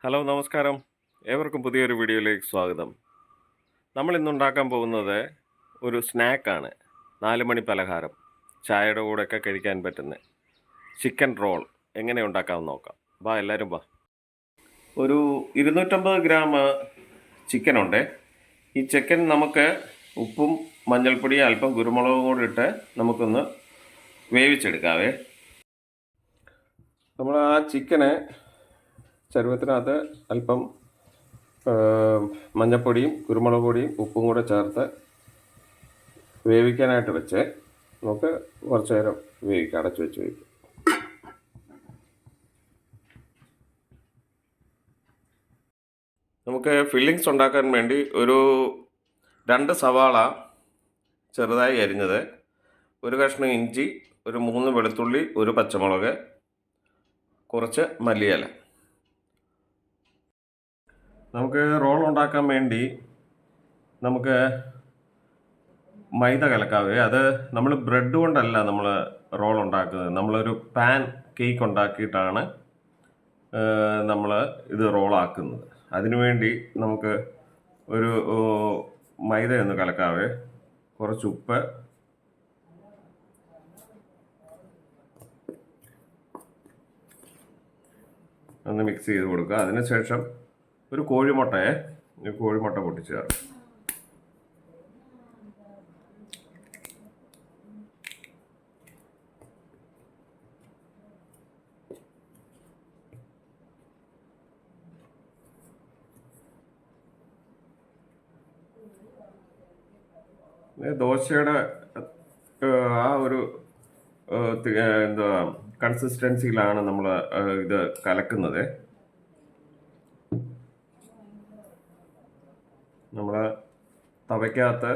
Hello നമസ്കാരം. ഏവർക്കും പുതിയൊരു വീഡിയോയിലേക്ക് സ്വാഗതം. നമ്മൾ ഇന്നുണ്ടാക്കാൻ പോകുന്നത് ഒരു സ്നാക്കാണ്. 4 മണി പലഹാരം. ചായയുടെ കൂടെയൊക്കെ കഴിക്കാൻ പറ്റുന്ന ചിക്കൻ റോൾ എങ്ങനെ ഉണ്ടാക്കാമെന്ന് നോക്കാം. വാ എല്ലാവരും വാ. ഒരു 250 ഗ്രാം ചിക്കനുണ്ട്. ഈ ചിക്കൻ നമുക്ക് ഉപ്പും മഞ്ഞൾപ്പൊടിയും അല്പം കുരുമുളകും കൂടി ഇട്ട് നമുക്കൊന്ന് വേവിച്ചെടുക്കാവേ. നമ്മൾ ആ ചിക്കന് ചരുവത്തിനകത്ത് അല്പം മഞ്ഞൾപ്പൊടിയും കുരുമുളക് പൊടിയും ഉപ്പും കൂടെ ചേർത്ത് വേവിക്കാനായിട്ട് വെച്ച് നമുക്ക് കുറച്ച് നേരം വേവിക്കാം. അടച്ച് വെച്ച് വേവിക്കാം. നമുക്ക് ഫില്ലിങ്സ് ഉണ്ടാക്കാൻ വേണ്ടി ഒരു 2 സവാള ചെറുതായി അരിഞ്ഞത്, ഒരു കഷ്ണം ഇഞ്ചി, ഒരു 3 വെളുത്തുള്ളി, ഒരു പച്ചമുളക്, കുറച്ച് മല്ലിയില. നമുക്ക് റോൾ ഉണ്ടാക്കാൻ വേണ്ടി നമുക്ക് മൈദ കലക്കാവേ. അത് നമ്മൾ ബ്രെഡ് കൊണ്ടല്ല നമ്മൾ റോൾ ഉണ്ടാക്കുന്നത്. നമ്മളൊരു പാൻ കേക്ക് ഉണ്ടാക്കിയിട്ടാണ് നമ്മൾ ഇത് റോളാക്കുന്നത്. അതിനുവേണ്ടി നമുക്ക് ഒരു മൈദ ഒന്ന് കലക്കാവേ. കുറച്ച് ഉപ്പ്, ഒന്ന് മിക്സ് ചെയ്ത് കൊടുക്കുക. അതിനുശേഷം ഒരു കോഴിമുട്ട പൊട്ടിച്ച് ചേർക്കും. ദോശയുടെ ആ ഒരു എന്താ കൺസിസ്റ്റൻസിയിലാണ് നമ്മൾ ഇത് കലക്കുന്നത്. നമ്മൾ തവയ്ക്കകത്ത്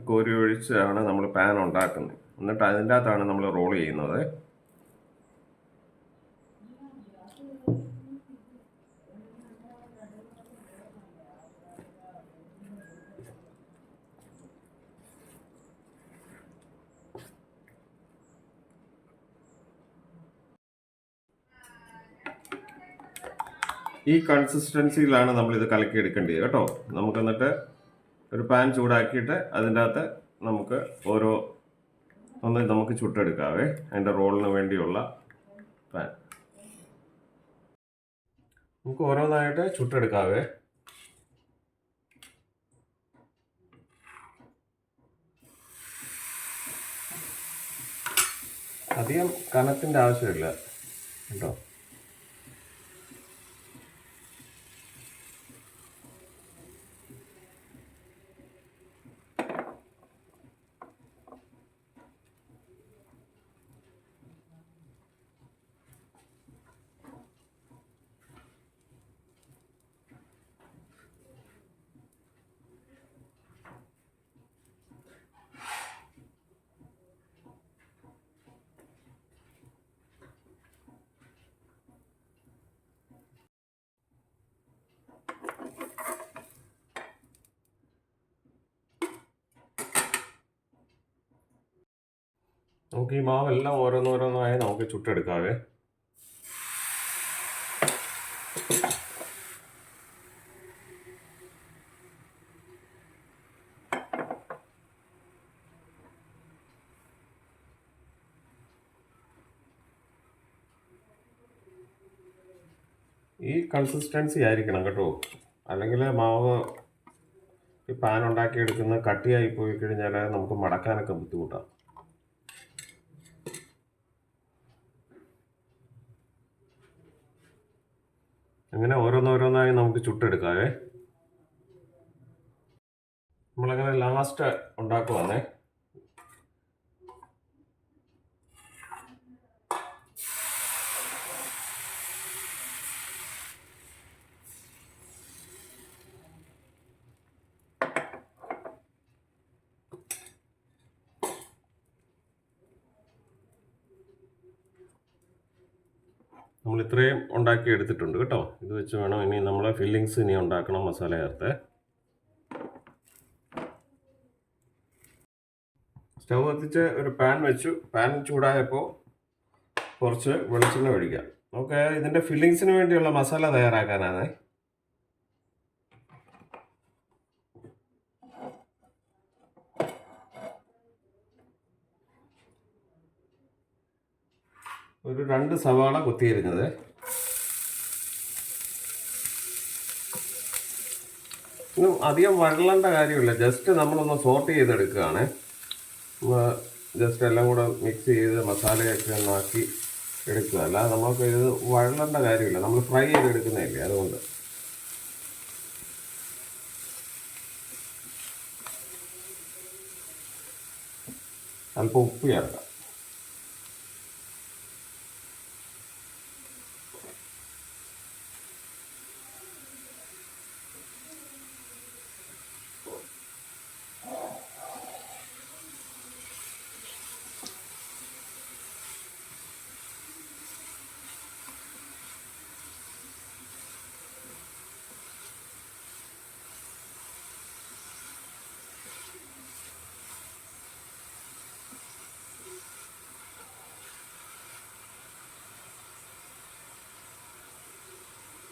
കോരി ഒഴിച്ചാണ് നമ്മൾ പാൻ ഉണ്ടാക്കുന്നത്. എന്നിട്ട് അതിൻ്റെ അകത്താണ് നമ്മൾ റോൾ ചെയ്യുന്നത്. ഈ കൺസിസ്റ്റൻസിയിലാണ് നമ്മളിത് കലക്കിയെടുക്കേണ്ടത് കേട്ടോ. നമുക്ക് എന്നിട്ട് ഒരു പാൻ ചൂടാക്കിയിട്ട് അതിൻ്റെ അകത്ത് നമുക്ക് നമുക്ക് ചുട്ടെടുക്കാവേ. അതിൻ്റെ റോളിന് വേണ്ടിയുള്ള പാൻ നമുക്ക് ഓരോന്നായിട്ട് ചുട്ടെടുക്കാവേ. അധികം കനത്തിൻ്റെ ആവശ്യമില്ല കേട്ടോ. നമുക്ക് ഈ മാവെല്ലാം ഓരോന്നോരോന്നായി നമുക്ക് ചുട്ടെടുക്കാവേ. ഈ കൺസിസ്റ്റൻസി ആയിരിക്കണം കേട്ടോ. അല്ലെങ്കിൽ മാവ് ഈ പാൻ ഉണ്ടാക്കിയെടുക്കുന്ന കട്ടിയായി പോയി കഴിഞ്ഞാൽ നമുക്ക് മടക്കാനൊക്കെ ബുദ്ധിമുട്ടാണ്. അങ്ങനെ ഓരോന്നോരോന്നായി നമുക്ക് ചുട്ടെടുക്കാവേ. നമ്മളങ്ങനെ ലാസ്റ്റ് ഉണ്ടാക്കുവാണേ. നമ്മൾ ഇത്രയും ഉണ്ടാക്കി എടുത്തിട്ടുണ്ട് കേട്ടോ. ഇത് വെച്ച് വേണം ഇനി നമ്മളെ ഫില്ലിങ്സ് ഇനി ഉണ്ടാക്കണം. മസാല ചേർത്ത് സ്റ്റവ് കത്തിച്ച് ഒരു പാൻ വെച്ചു. പാൻ ചൂടായപ്പോൾ കുറച്ച് വെളിച്ചെണ്ണ ഒഴിക്കാം. നമുക്ക് ഇതിൻ്റെ ഫില്ലിങ്സിന് വേണ്ടിയുള്ള മസാല തയ്യാറാക്കാനാണ്. ഒരു 2 സവാള കൊത്തിയരിഞ്ഞത്, ഇന്നും അധികം വഴളേണ്ട കാര്യമില്ല, ജസ്റ്റ് നമ്മളൊന്ന് സോട്ട് ചെയ്തെടുക്കുകയാണ്. ജസ്റ്റ് എല്ലാം കൂടെ മിക്സ് ചെയ്ത് മസാലയൊക്കെ ഒന്നാക്കി എടുക്കുക. അല്ലാതെ നമുക്ക് ഇത് വഴളേണ്ട കാര്യമില്ല, നമ്മൾ ഫ്രൈ ചെയ്തെടുക്കുന്നതല്ലേ, അതുകൊണ്ട്. അല്പം ഉപ്പ് ചേർക്കാം.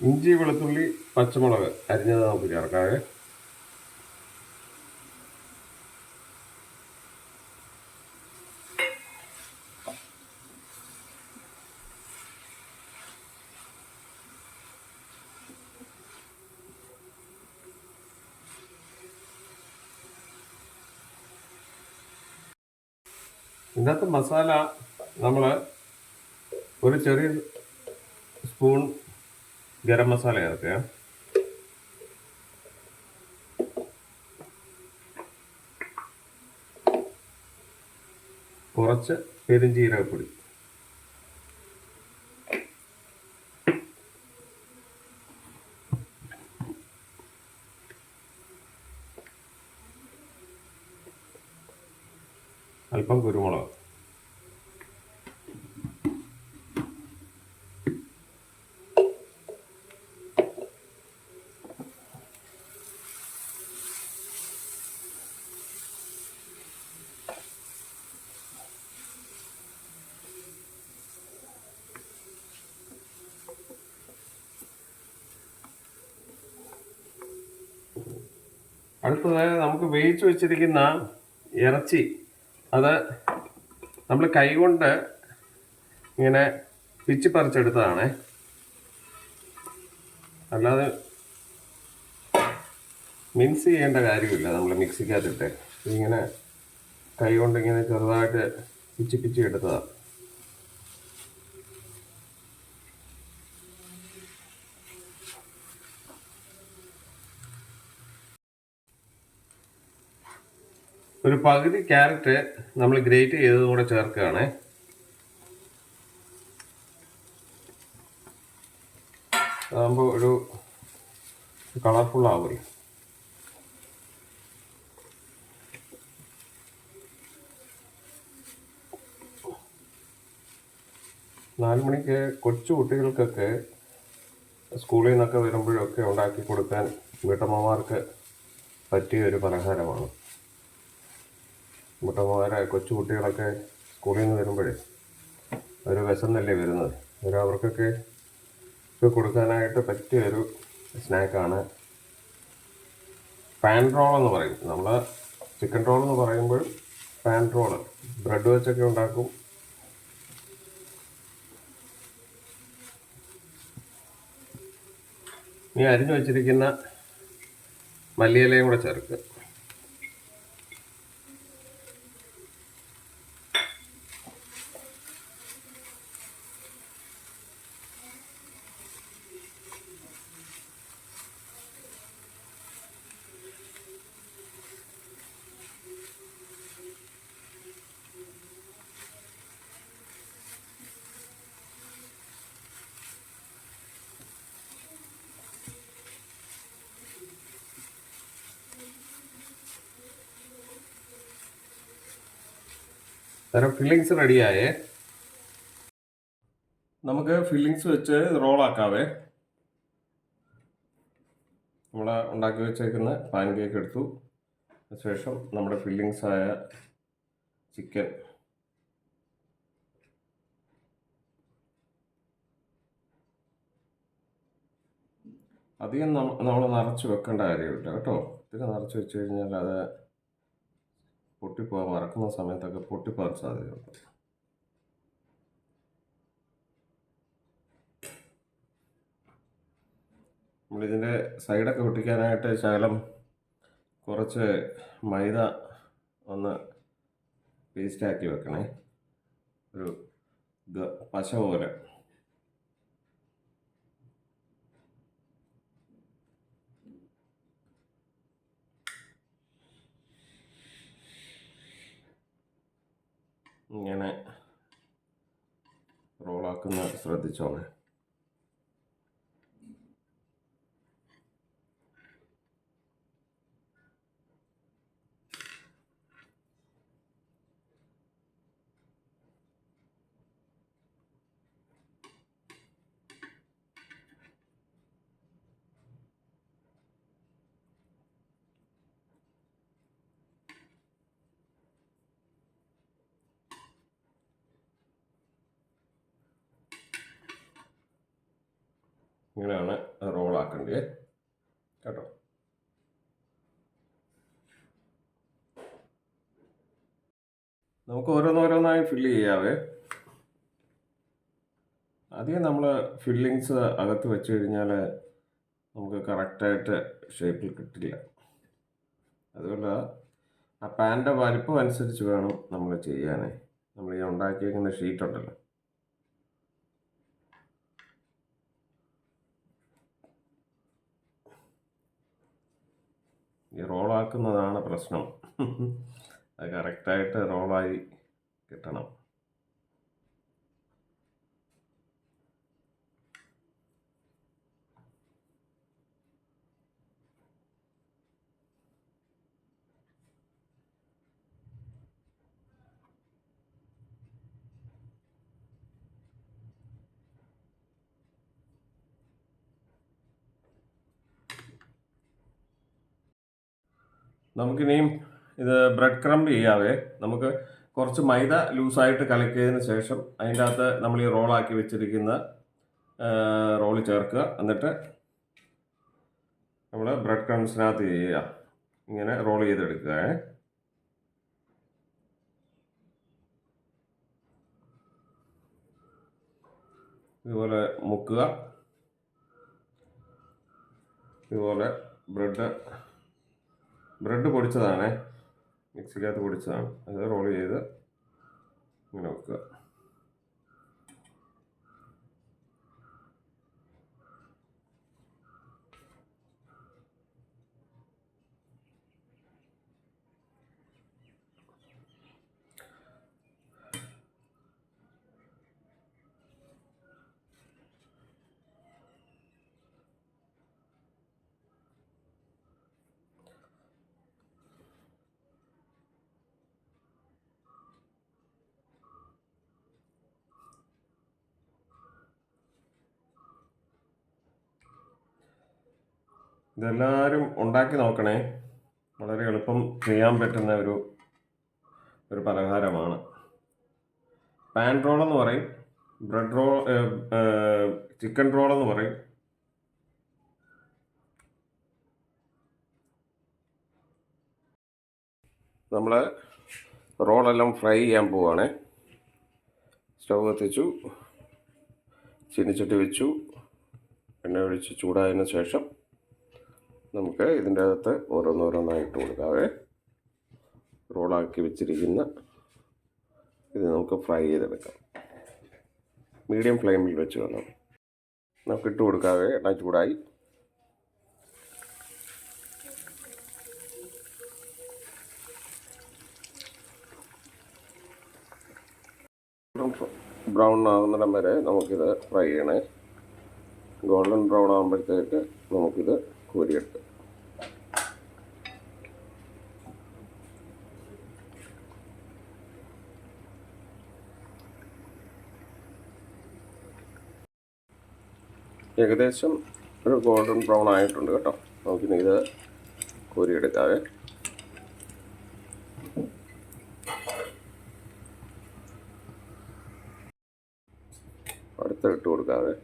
ഇഞ്ചി, വെളുത്തുള്ളി, പച്ചമുളക് അരിഞ്ഞത് നമുക്ക് ചേർക്കാവേ. ഇന്നത്തെ മസാല നമ്മൾ ഒരു ചെറിയ സ്പൂൺ ഗരം മസാല ചേർക്കുക, കുറച്ച് പെരുംജീരകപ്പൊടി, അല്പം കുരുമുളക്, അടുത്തത് നമുക്ക് വേവിച്ച് വെച്ചിരിക്കുന്ന ഇറച്ചി, അത് നമ്മൾ കൈകൊണ്ട് ഇങ്ങനെ പിച്ചി പറിച്ചെടുത്തതാണ്, അല്ലാതെ മിക്സ് ചെയ്യേണ്ട കാര്യമില്ല. നമ്മൾ മിക്സിക്കകത്തിട്ട് ഇങ്ങനെ കൈകൊണ്ട് ഇങ്ങനെ ചെറുതായിട്ട് പിച്ചി എടുത്തതാണ്. ഒരു പകുതി ക്യാരറ്റ് നമ്മൾ ഗ്രേറ്റ് ചെയ്തതും കൂടെ ചേർക്കുകയാണ്. അതാകുമ്പോൾ ഒരു കളർഫുൾ ആവുമല്ലോ. നാല് മണിക്ക് കൊച്ചു കുട്ടികൾക്കൊക്കെ സ്കൂളിൽ നിന്നൊക്കെ വരുമ്പോഴൊക്കെ ഉണ്ടാക്കി കൊടുക്കാൻ വീട്ടമ്മമാർക്ക് പറ്റിയ ഒരു പലഹാരമാണ്. വീട്ടമ്മമാരെ കൊച്ചു കുട്ടികളൊക്കെ സ്കൂളിൽ നിന്ന് വരുമ്പോഴേ ഒരു വിശന്നല്ലേ വരുന്നത്, അവർക്കൊക്കെ കൊടുക്കാനായിട്ട് പറ്റിയ ഒരു സ്നാക്കാണ് പാൻ റോൾ എന്ന് പറയും. നമ്മൾ ചിക്കൻ റോൾ എന്ന് പറയുമ്പോൾ പാൻ റോള് ബ്രെഡ് വെച്ചൊക്കെ ഉണ്ടാക്കും. ഈ അരിഞ്ഞു വെച്ചിരിക്കുന്ന മല്ലിയിലയും കൂടെ ചേർക്കുക. തരം ഫില്ലിങ്സ് റെഡിയായേ. നമുക്ക് ഫില്ലിങ്സ് വെച്ച് റോളാക്കാവേ. നമ്മൾ ഉണ്ടാക്കി വെച്ചേക്കുന്ന പാൻ കേക്ക് എടുത്തു, അതിനുശേഷം നമ്മുടെ ഫില്ലിങ്സായ ചിക്കൻ അധികം നമ്മൾ നിറച്ച് വെക്കേണ്ട കാര്യമില്ല കേട്ടോ. ഇത്തിരി നിറച്ച് വെച്ച് കഴിഞ്ഞാൽ അത് പൊട്ടിപ്പോകാൻ, വറക്കുന്ന സമയത്തൊക്കെ പൊട്ടിപ്പോകാൻ സാധ്യതയുണ്ട്. നമ്മളിതിൻ്റെ സൈഡൊക്കെ ഒട്ടിക്കാനായിട്ട് ശകലം കുറച്ച് മൈദ ഒന്ന് പേസ്റ്റാക്കി വെക്കണേ, ഒരു പശ പോലെ. ഇങ്ങനെ റോളാക്കുന്ന ശ്രദ്ധിച്ചോണേ. ഇങ്ങനെയാണ് റോളാക്കേണ്ടത് കേട്ടോ. നമുക്ക് ഓരോന്നോരോന്നായി ഫില്ല് ചെയ്യാവേ. ആദ്യം നമ്മൾ ഫില്ലിങ്സ് അകത്ത് വെച്ച് കഴിഞ്ഞാൽ നമുക്ക് കറക്റ്റായിട്ട് ഷേപ്പിൽ കിട്ടില്ല. അതുകൊണ്ട് ആ പാൻ്റെ വലിപ്പം അനുസരിച്ച് വേണം നമ്മൾ ചെയ്യാനേ. നമ്മൾ ഈ ഉണ്ടാക്കിയേക്കുന്ന ഷീറ്റ് ഉണ്ടല്ലോ, ഈ റോളാക്കുന്നതാണ് പ്രശ്നം. അത് കറക്റ്റായിട്ട് റോളായി കിട്ടണം. നമുക്കിനിയും ഇത് ബ്രെഡ് ക്രംബ് ചെയ്യാവേ. നമുക്ക് കുറച്ച് മൈദ ലൂസായിട്ട് കലക്കിയതിന് ശേഷം അതിൻ്റെ അകത്ത് നമ്മൾ ഈ റോളാക്കി വെച്ചിരിക്കുന്ന റോള് ചേർക്കുക. എന്നിട്ട് നമ്മൾ ബ്രെഡ് ക്രംസിനകത്ത് ചെയ്യുക. ഇങ്ങനെ റോൾ ചെയ്തെടുക്കുക. ഇതുപോലെ മുക്കുക. ഇതുപോലെ ബ്രെഡ് പൊടിച്ചതാണേ, മിക്സിക്കകത്ത് പൊടിച്ചതാണ്. അത് റോൾ ചെയ്ത് ഇങ്ങനെ വെക്കുക. ഇതെല്ലാവരും ഉണ്ടാക്കി നോക്കണേ. വളരെ എളുപ്പം ചെയ്യാൻ പറ്റുന്ന ഒരു പലഹാരമാണ്. പാൻ റോളെന്ന് പറയും, ബ്രെഡ് റോൾ, ചിക്കൻ റോളെന്ന് പറയും. നമ്മൾ റോളെല്ലാം ഫ്രൈ ചെയ്യാൻ പോവുകയാണേ. സ്റ്റൗ കത്തിച്ചു, ചീനിച്ചട്ടി വെച്ചു, എണ്ണ ഒഴിച്ച് ചൂടായതിന് ശേഷം നമുക്ക് ഇതിൻ്റെ അകത്ത് ഓരോന്നോരോന്നായിട്ട് കൊടുക്കാവേ. റോളാക്കി വെച്ചിരിക്കുന്ന ഇത് നമുക്ക് ഫ്രൈ ചെയ്തെടുക്കാം. മീഡിയം ഫ്ലെയിമിൽ വെച്ച് വേണം നമുക്ക് ഇട്ട് കൊടുക്കാവേ. എണ്ണ ചൂടായി. ബ്രൗൺ ആകുന്നിടം വരെ നമുക്കിത് ഫ്രൈ ചെയ്യണേ. ഗോൾഡൻ ബ്രൗൺ ആകുമ്പോഴത്തേക്ക് നമുക്കിത് കോരിയെടുക്കാം. ഏകദേശം ഒരു ഗോൾഡൻ ബ്രൗൺ ആയിട്ടുണ്ട് കേട്ടോ. നമുക്കിനി ഇത് കോരിയെടുക്കാവേ. അടുത്തിട്ട് കൊടുക്കാവേ.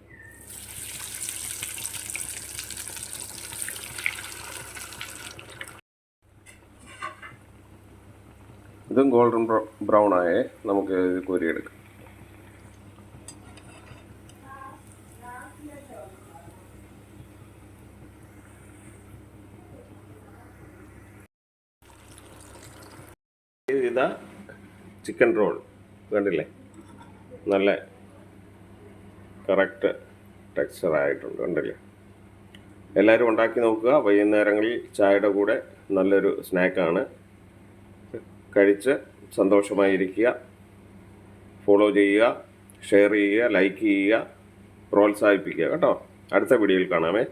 ഇതും ഗോൾഡൻ ബ്രൗൺ ആയേ നമുക്ക് ഇത് കോരിയെടുക്കാം. ഇതാ ചിക്കൻ റോൾ കണ്ടില്ലേ, നല്ല കറക്റ്റ് ടെക്സ്ചർ ആയിട്ടുണ്ട് കണ്ടില്ലേ. എല്ലാവരും ഉണ്ടാക്കി നോക്കുക. വൈകുന്നേരങ്ങളിൽ ചായയുടെ കൂടെ നല്ലൊരു സ്നാക്കാണ്. കഴിച്ച് സന്തോഷമായിരിക്കുക. ഫോളോ ചെയ്യുക, ഷെയർ ചെയ്യുക, ലൈക്ക് ചെയ്യുക, പ്രോത്സാഹിപ്പിക്കുക കേട്ടോ. അടുത്ത വീഡിയോയിൽ കാണാമേ.